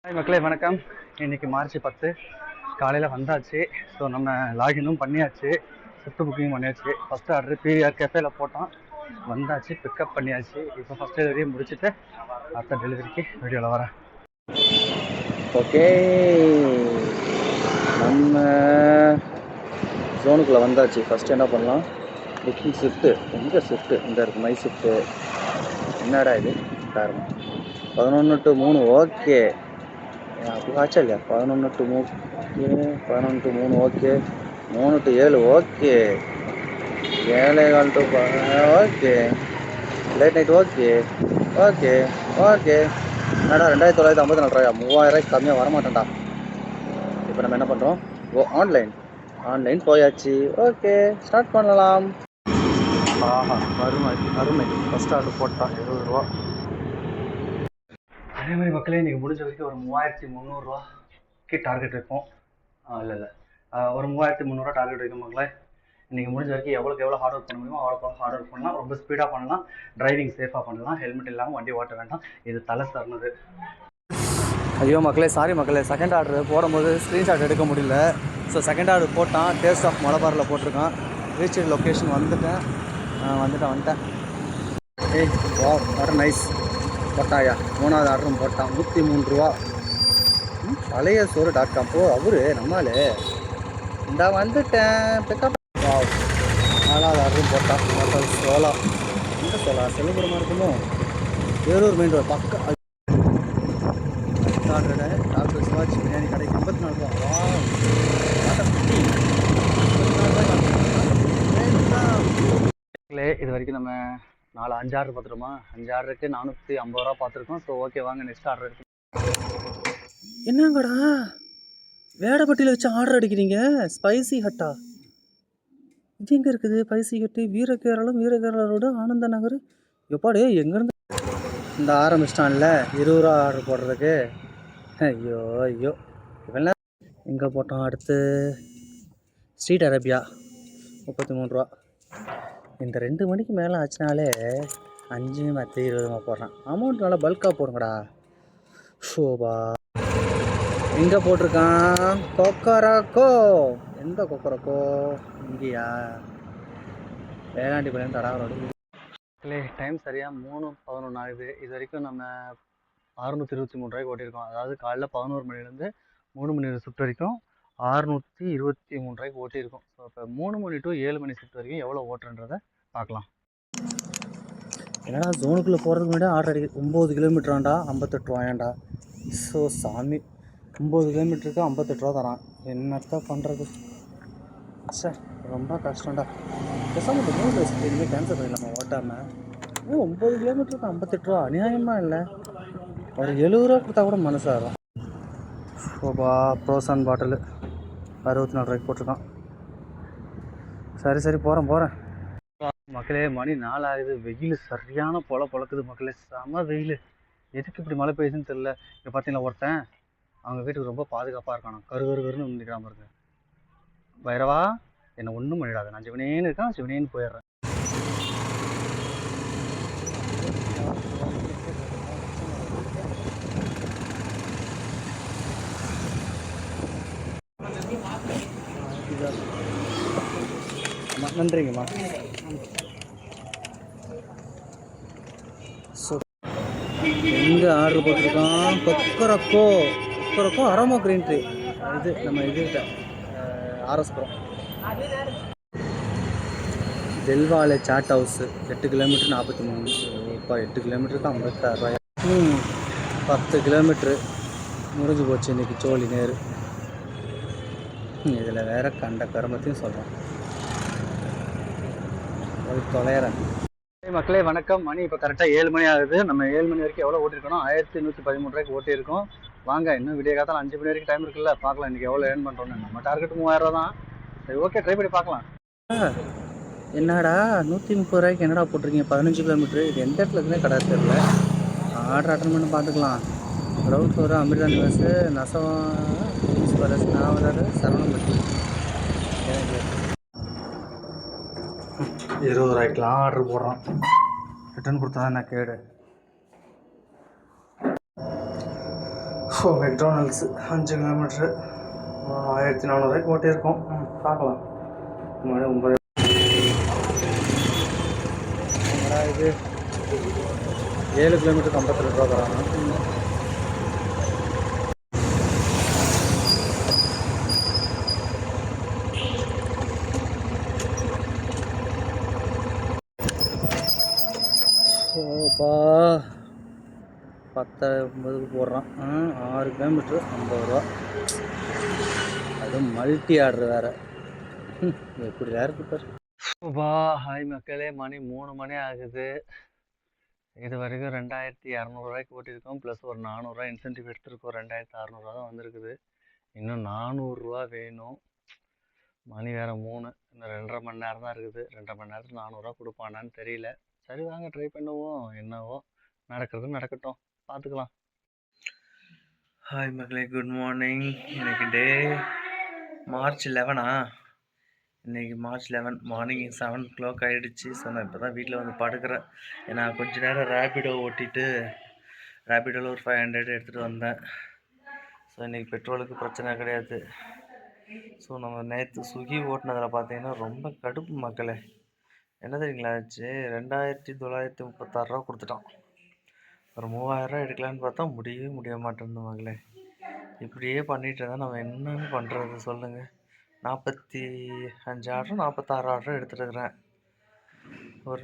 Hi மக்களே வணக்கம். இன்றைக்கி மார்ச் 10 காலையில் வந்தாச்சு. ஸோ நம்ம லாகினும் பண்ணியாச்சு, ஷிஃப்ட் புக்கிங் பண்ணியாச்சு. ஃபஸ்ட்டு ஆர்டர் பிஆர் கேஃபேல போட்டோம், வந்தாச்சு, பிக்கப் பண்ணியாச்சு. இப்போ ஃபஸ்ட் டெலிவரியை முடிச்சுட்டு அடுத்த டெலிவரிக்கு வீடியோவில் வரேன். ஓகே, நம்ம ஜோனுக்குள்ளே வந்தாச்சு. ஃபஸ்ட்டு என்ன பண்ணலாம், புக்கிங் ஷிஃப்ட்டு. எங்கே ஷிஃப்ட்டு? இந்த இருக்குது மை ஷிஃப்ட்டு. என்னடா இது காரணம்? 11 to 3. ஓகே, அப்படி ஆச்சா இல்லையா? 11 to 3 okay, 3 to 7 okay, 7:15 to okay, late night okay okay okay. என்னடா 2954 ரூபாயா? 3000 கம்மியாக வரமாட்டேன்டா. இப்போ நம்ம என்ன பண்ணுறோம்? ஆன்லைன் போயாச்சு. ஓகே, ஸ்டார்ட் பண்ணலாம். ஆஹா, அருமை. ஃபஸ்ட் ஆர்டர் போட்டான் 20 ரூபா. அதே மாதிரி மக்களே, இன்றைக்கி முடிஞ்ச வரைக்கும் ஒரு 3300 டார்கெட் வைப்போம். இல்லை ஒரு 3300 டார்கெட் வைக்கும் மக்களே. இன்றைக்கி முடிஞ்ச வரைக்கும் எவ்வளோ ஹார்ட் ஒர்க் பண்ண முடியுமோ அவ்வளோ ஹார்ட் ஒர்க் பண்ணலாம். ரொம்ப ஸ்பீடாக பண்ணலாம், டிரைவிங் சேஃபாக பண்ணலாம், ஹெல்மெட் இல்லாமல் வண்டி ஓட்ட வேண்டாம். இது தலை சார்ந்தது. ஐயோ மக்களே, சாரி மக்களே, செகண்ட் ஆர்டர் போடும்போது ஸ்க்ரீன்ஷாட் எடுக்க முடியல. ஸோ செகண்ட் ஆர்டர் போட்டான், டேஸ்ட் ஆஃப் மலபாரில் போட்டிருக்கான். ரீச் லொக்கேஷன் வந்துட்டேன். ஏய் வா, ஆர்டர் நைஸ். போட்டாயா? 3வது ஆர்டரும் போட்டான், 103 ரூபா. பழைய சோறு .com போ. அவரு நம்மளே இந்த வந்துட்டேன், பிக்கப். வா, 4வது ஆர்டரும் போட்டான். ஹோட்டல் சோலா. எங்கே சோலா? செல்லுபுரமாக இருக்குமோ? வேலூர் மெயின் ரோடு பக்கம். ஆர்டர் டாக்டர் சிவாஜி பிரியாணி கடைக்கு 84 ரூபா. இது வரைக்கும் நம்ம 5 ஆர்டர் பார்த்துட்டோமா? 5 ஆர்டருக்கு 450 ரூபா பார்த்துருக்கோம். ஸோ ஓகே, வாங்க நெக்ஸ்ட் ஆர்டர் எடுத்து. என்னங்கடா வேடப்பட்டியில் வச்சு ஆர்டர் அடிக்கிறீங்க? Spicy Hatta? இது எங்கே இருக்குது? ஸ்பைசி ஹட்டு வீரகேரளா ரோடு, ஆனந்த நகர். எப்பாடே எங்கேருந்து இந்த ஆரம்பிச்சிட்டான்ல 20 ரூபா ஆர்டர் போடுறதுக்கு? ஐயோ இவெல்லாம் எங்கே போட்டோம்? அடுத்து ஸ்ட்ரீட் அரேபியா 33 ரூபா. இந்த 2 மணிக்கு மேலே ஆச்சுனாலே 5 10 20 போடுறான். அமௌண்ட் நல்லா பல்காக போடுங்கடா. ஷோபா எங்கே போட்டிருக்கான்? கொக்கரக்கோ. எந்த கொக்கரக்கோ? இங்கேயா? வேளாண்டிப்பாளையம் தடாவரோடு. இல்லை, டைம் சரியாக 3:11 ஆகுது. இது வரைக்கும் நம்ம 623 ரூபாய்க்கு ஓட்டியிருக்கோம். அதாவது காலைல 11 மணிலேருந்து 3 மணி ஷிஃப்ட் வரைக்கும் 623 ரூபாய்க்கு ஓட்டியிருக்கோம். ஸோ இப்போ 3 மணி to 7 மணி ஷிஃப்ட் வரைக்கும் எவ்வளோ ஓட்டுறன்றதை பார்க்கலாம். என்னடா ஜோனுக்குள்ளே போகிறதுக்கு முன்னாடி ஆர்டர் அடிக்குது. 9 கிலோமீட்டராண்டா, 58 ரூபாயாண்டா. ஸோ சாமி, 9 கிலோமீட்டருக்கு 58 ரூபா தரான். என்னத்தான் பண்ணுறது? சார் ரொம்ப கஷ்டம்டா. பேசாமல் இந்த 3 வயசுக்கு இனிமேல் கேன்சல் பண்ணிடலாமா ஓட்டாமல்? 9 கிலோமீட்டருக்கு 58 ரூபா அநியாயமாக இல்லை? ஒரு 70 ரூபா கொடுத்தா கூட மனசாகும். ஓபா, ப்ரோசான் பாட்டிலு 64 ரூபாய்க்கு போட்டிருக்கான். சரி போகிறேன் மக்களே. மணி 4 ஆகுது. வெயில் சரியான பொழக்குது மக்களே, செம வெயில். எதுக்கு இப்படி மழை பெய்யுதுன்னு தெரியல. இப்போ பார்த்தீங்களா, ஒருத்தன் அவங்க வீட்டுக்கு ரொம்ப பாதுகாப்பாக இருக்கானோ, கருன்னு நிற்கிறாம இருக்கு. பைரவா, என்னை ஒன்றும் பண்ணிடாது, நான் சிவனேன்னு இருக்கேன், சிவனேன்னு போயிடுறேன். நன்றிங்கம்மா. ஸோ எங்கே ஆர்டர் போட்டிருக்கோம்? Kokkarakko aroma green tea. இது நம்ம இதுகிட்ட ஆர்எஸ்புரம் தெல்வாலே சாட் ஹவுஸு. 8 கிலோமீட்டர் 43. இப்போ 8 கிலோமீட்டருக்கு 56 ரூபாய். 10 கிலோமீட்ரு முடிஞ்சு போச்சு இன்றைக்கி. சோழி நேரு. இதில் வேறு கண்ட கருமத்தையும் சொல்கிறேன். தொலைகிறேன். மக்களே வணக்கம். மணி இப்போ கரெக்டாக 7 மணி ஆகுது. நம்ம 7 மணி வரைக்கும் எவ்வளோ ஓட்டிருக்கோம்? 1113 ரூபாய்க்கு ஓட்டியிருக்கோம். வாங்க, இன்னும் விடிய காத்தால 5 மணி வரைக்கும் டைம் இருக்குல்ல, பார்க்கலாம் இன்றைக்கி எவ்வளோ ஏர்ன் பண்ணுறோன்னு. நம்ம டார்கெட் 3000 ரூபா தான். சரி ஓகே, ட்ரை பண்ணி பார்க்கலாம். என்னடா 130 ரூபாய்க்கு என்னடா போட்டிருக்கீங்க? 15 கிலோமீட்ரு. இது எந்த இடத்துல இருக்குன்னே கடை தெரியல. ஆர்டர் அட்டன் பண்ணி பார்த்துக்கலாம். ரவுட் ஃப்ளோரா, அமிர்தா நிவாஸ், நசவம் பேலஸ், நாவலர், சரவணம்பட்டி. 20 ரூபாய்க்குலாம் ஆர்டர் போடுறான். ரிட்டர்ன் கொடுத்தா என்ன கேடு? ஸோ மெக்டானல்ட்ஸு 5 கிலோமீட்ரு 1400 ஓட்டியிருக்கோம். பார்க்கலாம். மணி 9 இது 7 கிலோமீட்டருக்கு 52 ரூபா தராங்க. ஓப்பா 10:50 போடுறான். 6 கிலோமீட்ரு 50 ரூபா. அதுவும் மல்டி ஆர்டர் வேறு. எப்படி வேறு இருப்பார். வா ஹாய் மக்களே, மணி 3 மணி ஆகுது. இது வரைக்கும் 2200 ஓட்டியிருக்கோம். ப்ளஸ் ஒரு 400 இன்சென்டிவ் எடுத்துருக்கோம். 2600 தான் வந்திருக்குது. இன்னும் 400 வேணும். மணி வேறு 3. இன்னும் 2.5 மணி நேரம் தான் இருக்குது. 2.5 மணி நேரத்துக்கு 400 கொடுப்பானான்னு தெரியல. சரி வாங்க ட்ரை பண்ணுவோம். என்னவோ நடக்கிறது நடக்கட்டும், பார்த்துக்கலாம். ஹாய் மக்களே, குட் மார்னிங். இன்னைக்கு டே March 11. இன்றைக்கி March 11 மார்னிங் 7 o'clock ஆகிடுச்சு. ஸோ நான் இப்போ தான் வீட்டில் வந்து படுக்கிறேன். ஏன்னா கொஞ்ச நேரம் ரேபிடோ ஓட்டிட்டு ரேபிடோவில் ஒரு 500 எடுத்துகிட்டு வந்தேன். ஸோ இன்றைக்கி பெட்ரோலுக்கு பிரச்சனை கிடையாது. ஸோ நம்ம நேற்று ஸ்விக்கி ஓட்டினதில் பார்த்தீங்கன்னா ரொம்ப கடுப்பு மக்களே. என்ன தெரியுங்களா ஆச்சு, 2936 ரூபா கொடுத்துட்டான். ஒரு 3000 எடுக்கலான்னு பார்த்தா முடிய மாட்டேங்குது மக்களே. இப்படியே பண்ணிட்டு இருந்தால் நம்ம என்னன்னு பண்ணுறது சொல்லுங்கள். 45 ஆர்டர் 46 ஆர்டர் எடுத்துருக்குறேன். ஒரு